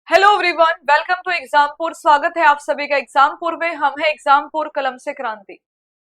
Hello everyone, welcome to Exampur. स्वागत है आप सभी का एग्जामपुर में। हम है एग्जामपुर कलम से क्रांति।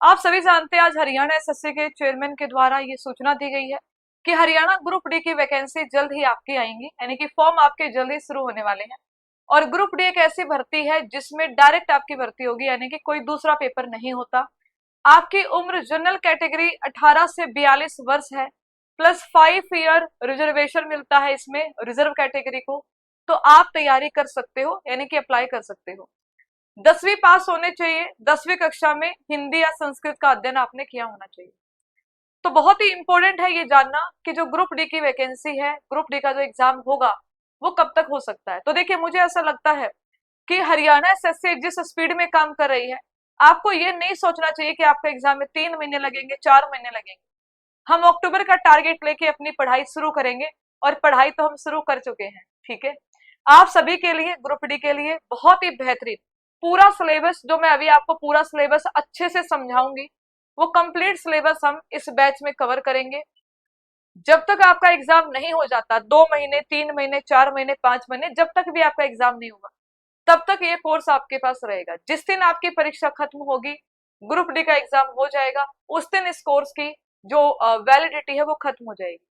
आप सभी जानते हैं आज हरियाणा एसएससी के चेयरमैन के द्वारा ये सूचना दी गई है कि हरियाणा ग्रुप डी की वैकेंसी जल्द ही आपकी आएंगी, यानी कि फॉर्म आपके जल्द ही शुरू होने वाले हैं। और ग्रुप डी एक ऐसी भर्ती है जिसमें डायरेक्ट आपकी भर्ती होगी, यानी कि कोई दूसरा पेपर नहीं होता। आपकी उम्र जनरल कैटेगरी 18 से 42 वर्ष है, प्लस 5 ईयर रिजर्वेशन मिलता है इसमें रिजर्व कैटेगरी को। तो आप तैयारी कर सकते हो, यानी कि अप्लाई कर सकते हो। 10वीं पास होने चाहिए, 10वीं कक्षा में हिंदी या संस्कृत का अध्ययन आपने किया होना चाहिए। तो बहुत ही इंपॉर्टेंट है ये जानना कि जो ग्रुप डी की वैकेंसी है, ग्रुप डी का जो एग्जाम होगा वो कब तक हो सकता है। तो देखिए, मुझे ऐसा लगता है कि हरियाणा एसएससी जिस स्पीड में काम कर रही है, आपको ये नहीं सोचना चाहिए कि आपका एग्जाम में 3 महीने लगेंगे, 4 महीने लगेंगे। हम अक्टूबर का टारगेट लेके अपनी पढ़ाई शुरू करेंगे, और पढ़ाई तो हम शुरू कर चुके हैं। ठीक है, आप सभी के लिए ग्रुप डी के लिए बहुत ही बेहतरीन पूरा सिलेबस, जो मैं अभी आपको पूरा सिलेबस अच्छे से समझाऊंगी, वो कंप्लीट सिलेबस हम इस बैच में कवर करेंगे। जब तक आपका एग्जाम नहीं हो जाता, 2 महीने, 3 महीने, 4 महीने, 5 महीने, जब तक भी आपका एग्जाम नहीं होगा, तब तक ये कोर्स आपके पास रहेगा। जिस दिन आपकी परीक्षा खत्म होगी, ग्रुप डी का एग्जाम हो जाएगा, उस दिन इस कोर्स की जो वैलिडिटी है वो खत्म हो जाएगी।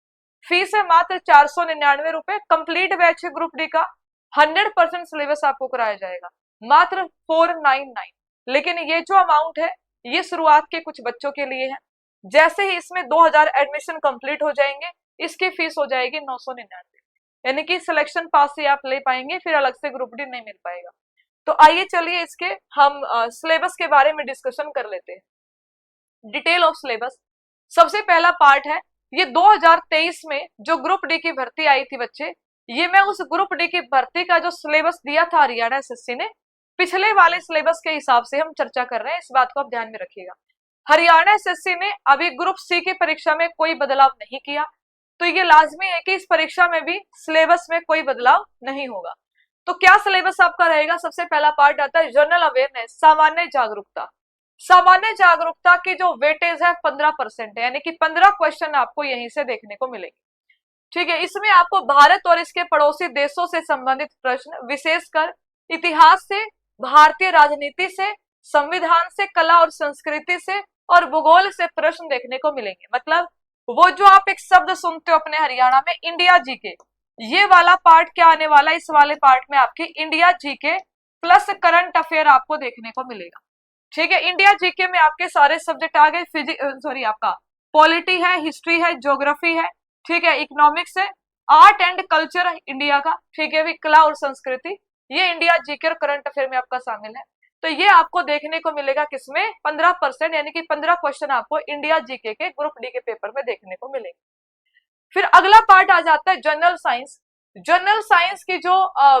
फीस है मात्र 499 रुपए। कंप्लीट बैच है ग्रुप डी का, 100% सिलेबस आपको कराया जाएगा, मात्र 499। लेकिन ये जो अमाउंट है ये शुरुआत के कुछ बच्चों के लिए है। जैसे ही इसमें 2000 एडमिशन कंप्लीट हो जाएंगे, इसकी फीस हो जाएगी 999, यानी कि सिलेक्शन पास से आप ले पाएंगे, फिर अलग से ग्रुप डी नहीं मिल पाएगा। तो आइए चलिए इसके हम सिलेबस के बारे में डिस्कशन कर लेते हैं। डिटेल ऑफ सिलेबस, सबसे पहला पार्ट है ये 2023 में जो ग्रुप डी की भर्ती आई थी बच्चे, ये मैं उस ग्रुप डी की भर्ती का जो सिलेबस दिया था हरियाणा एसएससी ने, पिछले वाले सिलेबस के हिसाब से हम चर्चा कर रहे हैं। इस बात को आप ध्यान में रखिएगा। हरियाणा एसएससी ने अभी ग्रुप सी की परीक्षा में कोई बदलाव नहीं किया, तो ये लाजमी है कि इस परीक्षा में भी सिलेबस में कोई बदलाव नहीं होगा। तो क्या सिलेबस आपका रहेगा? सबसे पहला पार्ट आता है जनरल अवेयरनेस, सामान्य जागरूकता। सामान्य जागरूकता की जो वेटेज है 15% है, यानी कि 15 क्वेश्चन आपको यहीं से देखने को मिलेंगे। ठीक है, इसमें आपको भारत और इसके पड़ोसी देशों से संबंधित प्रश्न, विशेषकर इतिहास से, भारतीय राजनीति से, संविधान से, कला और संस्कृति से और भूगोल से प्रश्न देखने को मिलेंगे। मतलब वो जो आप एक शब्द सुनते हो अपने हरियाणा में इंडिया जीके, ये वाला पार्ट क्या आने वाला है, इस वाले पार्ट में आपकी India GK plus current affair आपको देखने को मिलेगा। ठीक है, इंडिया जीके में आपके सारे सब्जेक्ट आ गए। आपका पॉलिटी है, हिस्ट्री है, ज्योग्राफी है, ठीक है, इकोनॉमिक्स है, आर्ट एंड कल्चर है इंडिया का, ठीक है, भी कला और संस्कृति, ये इंडिया जीके और करंट अफेयर में आपका शामिल है। तो ये आपको देखने को मिलेगा किसमें? 15%, यानी कि 15 क्वेश्चन आपको इंडिया जीके के ग्रुप डी के पेपर में देखने को मिलेंगे। फिर अगला पार्ट आ जाता है जनरल साइंस। जनरल साइंस की जो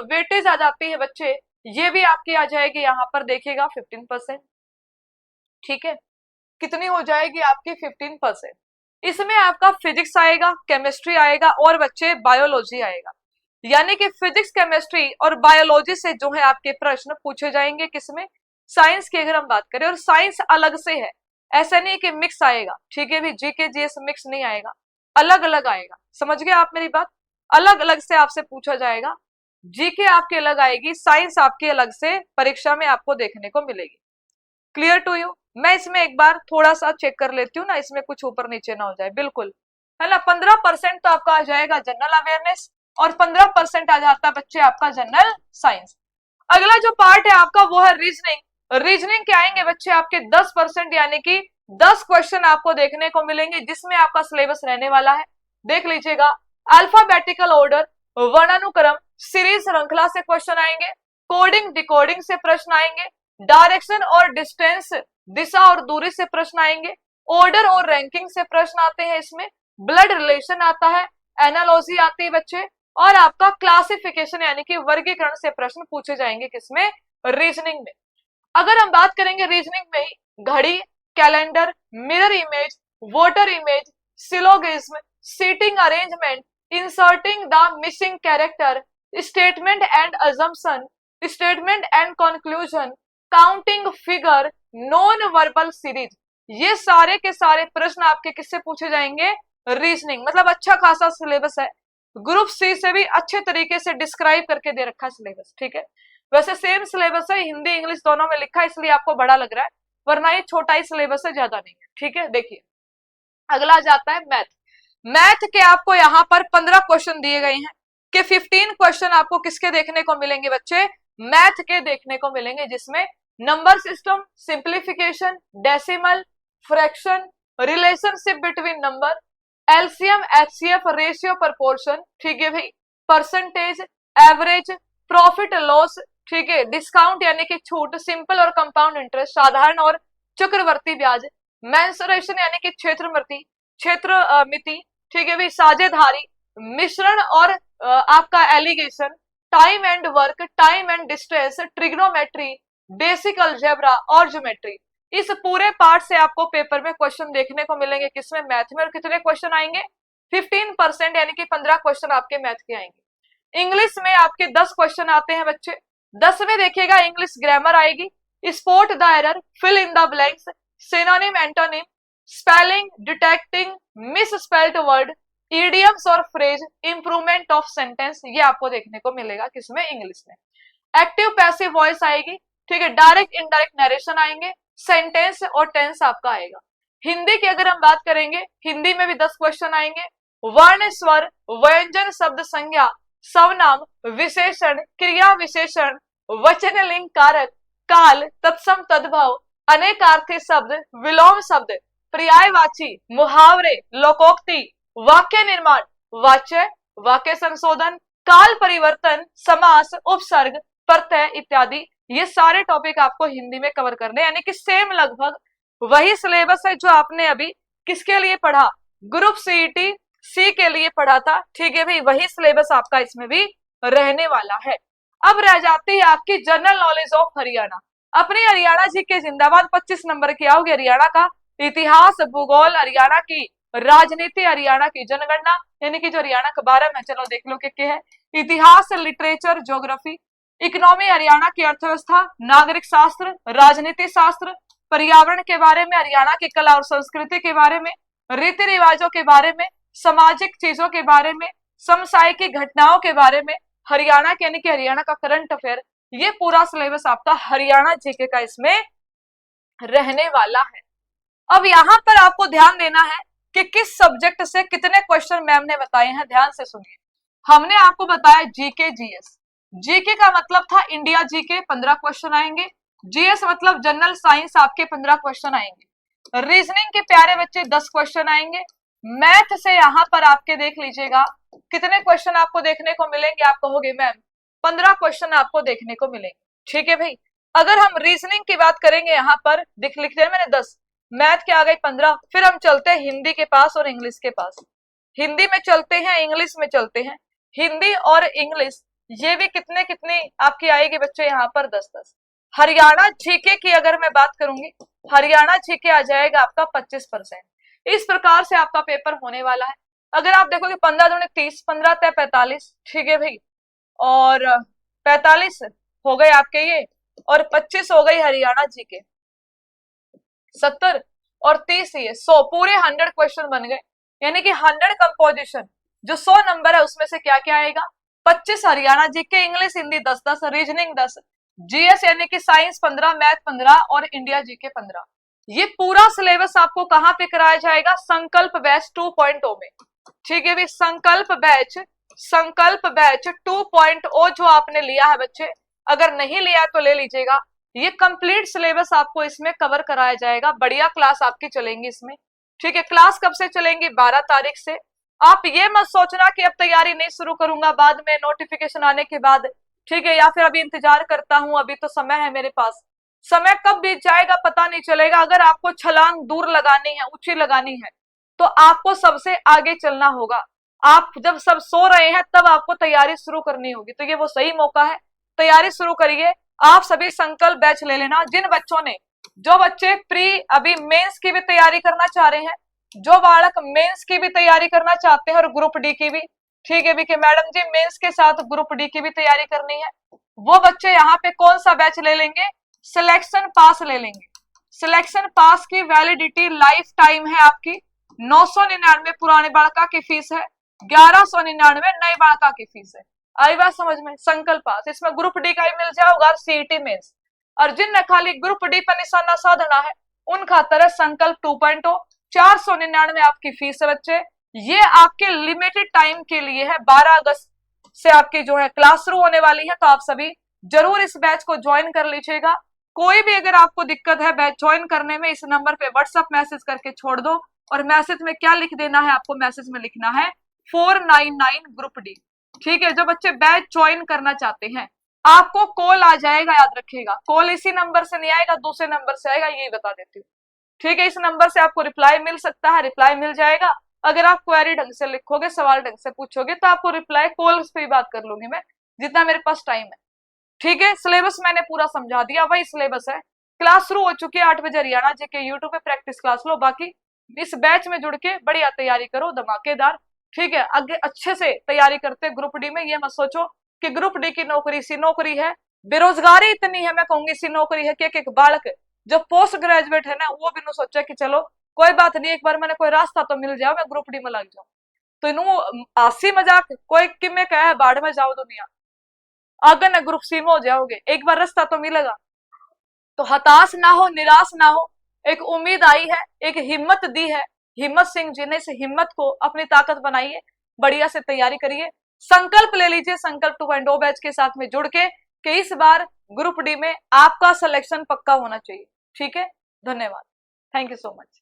वेटेज आ जाती है बच्चे, ये भी आपकी आ जाएगी, यहां पर देखिएगा 15%। ठीक है, कितनी हो जाएगी आपकी? 15%। इसमें आपका फिजिक्स आएगा, केमिस्ट्री आएगा और बच्चे बायोलॉजी आएगा। यानी कि फिजिक्स, केमिस्ट्री और बायोलॉजी से जो है आपके प्रश्न पूछे जाएंगे किसमें? साइंस की अगर हम बात करें, और साइंस अलग से है, ऐसा नहीं कि मिक्स आएगा। ठीक है, भी जीके जीएस मिक्स नहीं आएगा, अलग अलग आएगा। समझ गए आप मेरी बात? अलग अलग से आपसे पूछा जाएगा। जीके आपकी अलग आएगी, साइंस आपकी अलग से परीक्षा में आपको देखने को मिलेगी। Clear to you? मैं इसमें एक बार थोड़ा सा चेक कर लेती हूँ ना, इसमें कुछ ऊपर नीचे ना हो जाए। बिल्कुल है ना, 15% तो आपका आ जाएगा जनरल अवेयरनेस, और 15% आ जाता है बच्चे आपका जनरल साइंस। अगला जो पार्ट है आपका वो है रीजनिंग। रीजनिंग के आएंगे बच्चे आपके 10%, यानी कि 10 क्वेश्चन आपको देखने को मिलेंगे, जिसमें आपका सिलेबस रहने वाला है। देख लीजिएगा, अल्फाबेटिकल ऑर्डर, वर्णानुक्रम, सीरीज श्रृंखला से क्वेश्चन आएंगे, कोडिंग डिकोडिंग से प्रश्न आएंगे, डायरेक्शन और डिस्टेंस, दिशा और दूरी से प्रश्न आएंगे, ऑर्डर और रैंकिंग से प्रश्न आते हैं इसमें, ब्लड रिलेशन आता है, एनालॉजी आती है बच्चे, और आपका क्लासिफिकेशन यानी कि वर्गीकरण से प्रश्न पूछे जाएंगे किसमें? रीजनिंग में। अगर हम बात करेंगे रीजनिंग में ही, घड़ी, calendar, mirror image, water image, syllogism, seating arrangement, inserting the missing character, statement and assumption, statement and conclusion, counting figure, non verbal series, ये सारे के सारे प्रश्न आपके किससे पूछे जाएंगे? रीजनिंग। मतलब अच्छा खासा सिलेबस है। ग्रुप सी से भी अच्छे तरीके से डिस्क्राइब करके दे रखा है सिलेबस, ठीक है। वैसे सेम सिलेबस है, हिंदी इंग्लिश दोनों में लिखा है, इसलिए आपको बड़ा लग रहा है, वरना ये छोटा ही सिलेबस है, ज्यादा नहीं है, ठीक है। देखिए अगला जाता है मैथ। मैथ के आपको यहाँ पर 15 क्वेश्चन दिए गए हैं कि 15 क्वेश्चन आपको किसके देखने को मिलेंगे बच्चे, मैथ के देखने को मिलेंगे, जिसमें number system, simplification, decimal, fraction, relationship between number, LCM, HCF, ratio, proportion, ठीक है भाई, परसेंटेज, एवरेज, प्रॉफिट लॉस, ठीक है, डिस्काउंट यानी कि छूट, सिंपल और कंपाउंड इंटरेस्ट, साधारण और चक्रवर्ती ब्याज, मेंसुरेशन यानी कि क्षेत्र मिति, ठीक है भाई, साझेदारी, मिश्रण और आपका allegation, time and work, time and distance, trigonometry, basic algebra और ज्योमेट्री। इस पूरे पार्ट से आपको पेपर में क्वेश्चन देखने को मिलेंगे, किसमें, मैथ में। और कितने क्वेश्चन आएंगे, 15% यानी कि 15 क्वेश्चन आपके मैथ के आएंगे। इंग्लिश में आपके 10 क्वेश्चन आते हैं बच्चे। 10 में देखिएगा इंग्लिश ग्रामर आएगी, spot the error, fill in the blanks, synonym, antonym, spelling, detecting misspelled word, idioms और फ्रेज, इंप्रूवमेंट ऑफ सेंटेंस, ये आपको देखने को मिलेगा किसमें, इंग्लिश में। एक्टिव पैसिव वॉइस आएगी, ठीक है, डायरेक्ट इनडायरेक्ट नरेशन आएंगे, सेंटेंस और टेंस आपका आएगा। हिंदी की अगर हम बात करेंगे, हिंदी में भी 10 क्वेश्चन आएंगे। वर्ण, स्वर, व्यंजन, शब्द, संज्ञा, सर्वनाम, विशेषण, क्रिया विशेषण, वचन, लिंग, कारक, काल, तत्सम, तद्भव, अनेकार्थी शब्द, विलोम शब्द, पर्यायवाची, मुहावरे, लोकोक्ति, वाक्य निर्माण, वाच्य, वाक्य संशोधन, काल परिवर्तन, समास, उपसर्ग, प्रत्यय इत्यादि। ये सारे टॉपिक आपको हिंदी में कवर करने, यानी कि सेम लगभग वही सिलेबस है जो आपने अभी किसके लिए पढ़ा, ग्रुप सीईटी सी के लिए पढ़ा था, ठीक है भाई, वही सिलेबस आपका इसमें भी रहने वाला है। अब रह जाती है आपकी जनरल नॉलेज ऑफ हरियाणा। अपने हरियाणा जी के जिंदाबाद 25 नंबर की आओगे, हरियाणा का इतिहास, भूगोल, हरियाणा की राजनीति, हरियाणा की जनगणना, यानी कि जो हरियाणा का 12 में, चलो देख लो क्या है, इतिहास, लिटरेचर, ज्योग्राफी, इकोनॉमी, हरियाणा की अर्थव्यवस्था, नागरिक शास्त्र, राजनीति शास्त्र, पर्यावरण के बारे में, हरियाणा की कला और संस्कृति के बारे में, रीति रिवाजों के बारे में, सामाजिक चीजों के बारे में, समसामयिक घटनाओं के बारे में, हरियाणा के यानी कि हरियाणा का करंट अफेयर, ये पूरा सिलेबस आपका हरियाणा जीके का इसमें रहने वाला है। अब यहाँ पर आपको ध्यान देना है कि किस सब्जेक्ट से कितने क्वेश्चन मैम ने बताए हैं, ध्यान से सुनिए। हमने आपको बताया जीके जीएस। जीके का मतलब था इंडिया जीके, 15 क्वेश्चन आएंगे। जीएस मतलब जनरल साइंस, आपके 15 क्वेश्चन आएंगे। रीजनिंग के प्यारे बच्चे 10 क्वेश्चन आएंगे। मैथ से यहाँ पर आपके देख लीजिएगा कितने क्वेश्चन आपको देखने को मिलेंगे, आप कहोगे मैम 15 क्वेश्चन आपको देखने को मिलेंगे, ठीक है भाई। अगर हम रीजनिंग की बात करेंगे, यहाँ पर लिख दिया मैंने 10, मैथ के आ गए 15। फिर हम चलते हैं हिंदी के पास और इंग्लिश के पास। हिंदी में चलते हैं, इंग्लिश में चलते हैं। हिंदी और इंग्लिश ये भी कितने कितनी आपकी आएगी बच्चे, यहाँ पर 10-10। हरियाणा जीके की अगर मैं बात करूंगी, हरियाणा जीके आ जाएगा आपका 25%। इस प्रकार से आपका पेपर होने वाला है। अगर आप देखोगे 15 दूनी 30, 15 तय 45, ठीक है भाई, और 45 हो गए आपके ये, और 25 हो गई हरियाणा जीके, 70 और 30 ये 100, पूरे 100 क्वेश्चन बन गए। यानी कि 100 कंपोजिशन, जो 100 नंबर है उसमें से क्या क्या आएगा, 25 Haryana GK, English Hindi 10-10, reasoning 10, GS यानी कि साइंस 15, मैथ 15 और इंडिया जीके 15। ये पूरा सिलेबस आपको कहाँ पे कराया जाएगा, संकल्प बैच 2.0 में, ठीक है भाई। संकल्प बैच 2.0 जो आपने लिया है बच्चे, अगर नहीं लिया तो ले लीजिएगा। ये कंप्लीट सिलेबस आपको इसमें कवर कराया जाएगा। बढ़िया क्लास आपकी चलेंगी इसमें, ठीक है। क्लास कब से चलेंगी, 12 तारीख से। आप ये मत सोचना कि अब तैयारी नहीं शुरू करूंगा बाद में नोटिफिकेशन आने के बाद, ठीक है, या फिर अभी इंतजार करता हूं, अभी तो समय है मेरे पास। समय कब बीत जाएगा पता नहीं चलेगा। अगर आपको छलांग दूर लगानी है, ऊंची लगानी है, तो आपको सबसे आगे चलना होगा। आप जब सब सो रहे हैं तब आपको तैयारी शुरू करनी होगी, तो ये वो सही मौका है, तैयारी शुरू करिए। आप सभी संकल्प बैच ले लेना। जिन बच्चों ने, जो बच्चे प्री अभी मेंस की भी तैयारी करना चाह रहे हैं, जो बालक मेंस की भी तैयारी करना चाहते हैं और ग्रुप डी की भी, ठीक है भी कि मैडम जी मेंस के साथ ग्रुप डी की भी तैयारी करनी है, वो बच्चे यहाँ पे कौन सा बैच ले लेंगे, सिलेक्शन पास ले लेंगे। सिलेक्शन पास की वैलिडिटी लाइफ टाइम है आपकी, 999 पुराने बालका की फीस है, 1199 नई बालिका की फीस है। आई बात समझ में? संकल्प पास, इसमें ग्रुप डी का ही मिल जाओगा सीईटी मेंस। और जिन खाली ग्रुप डी पर निशाना साधना है उन खातर है संकल्प 2.0, 499 आपकी फीस है बच्चे। ये आपके लिमिटेड टाइम के लिए है, 12 अगस्त से आपकी जो है क्लास शुरू होने वाली है, तो आप सभी जरूर इस बैच को ज्वाइन कर लीजिएगा। कोई भी अगर आपको दिक्कत है बैच ज्वाइन करने में, इस नंबर पे व्हाट्सएप मैसेज करके छोड़ दो। और मैसेज में क्या लिख देना है आपको? मैसेज में लिखना है 499 ग्रुप डी। ठीक है, जो बच्चे बैच ज्वाइन करना चाहते हैं आपको कॉल आ जाएगा, याद रखिएगा। कॉल इसी नंबर से नहीं आएगा, दूसरे नंबर से आएगा, यही बता देती हूँ। ठीक है, इस नंबर से आपको रिप्लाई मिल सकता है, रिप्लाई मिल जाएगा। अगर आप क्वेरी ढंग से लिखोगे, सवाल ढंग से पूछोगे, तो आपको रिप्लाई कॉल पे ही बात कर लूंगी मैं, जितना मेरे पास टाइम है। ठीक है, सिलेबस मैंने पूरा समझा दिया, वही सिलेबस है। क्लास शुरू हो चुकी है 8 बजे हरियाणा जेके यूट्यूब पे प्रैक्टिस क्लास लो। बाकी इस बैच में जुड़ के बढ़िया तैयारी करो, धमाकेदार। ठीक है, आगे अच्छे से तैयारी करते ग्रुप डी में। ये मत सोचो कि ग्रुप डी की नौकरी सी नौकरी है, बेरोजगारी इतनी है, मैं कहूंगी सी नौकरी है कि एक बालक जो पोस्ट ग्रेजुएट है ना, वो भी सोचा कि चलो कोई बात नहीं, एक बार मैंने कोई रास्ता तो मिल जाओ, मैं ग्रुप डी में लग जाऊं। तो इनू आसी मजाक कोई कि में कहे बाढ़ में जाओ दुनिया, अगर न ग्रुप सी में हो जाओगे, एक बार रास्ता तो मिलेगा। तो हताश ना हो, निराश ना हो, एक उम्मीद आई है, एक हिम्मत दी है हिम्मत सिंह जी ने। इस हिम्मत को अपनी ताकत बनाइए, बढ़िया से तैयारी करिए, संकल्प ले लीजिए संकल्प 2.0 बैच के साथ में जुड़ के कि इस बार ग्रुप डी में आपका सिलेक्शन पक्का होना चाहिए। ठीक है, धन्यवाद, थैंक यू सो मच।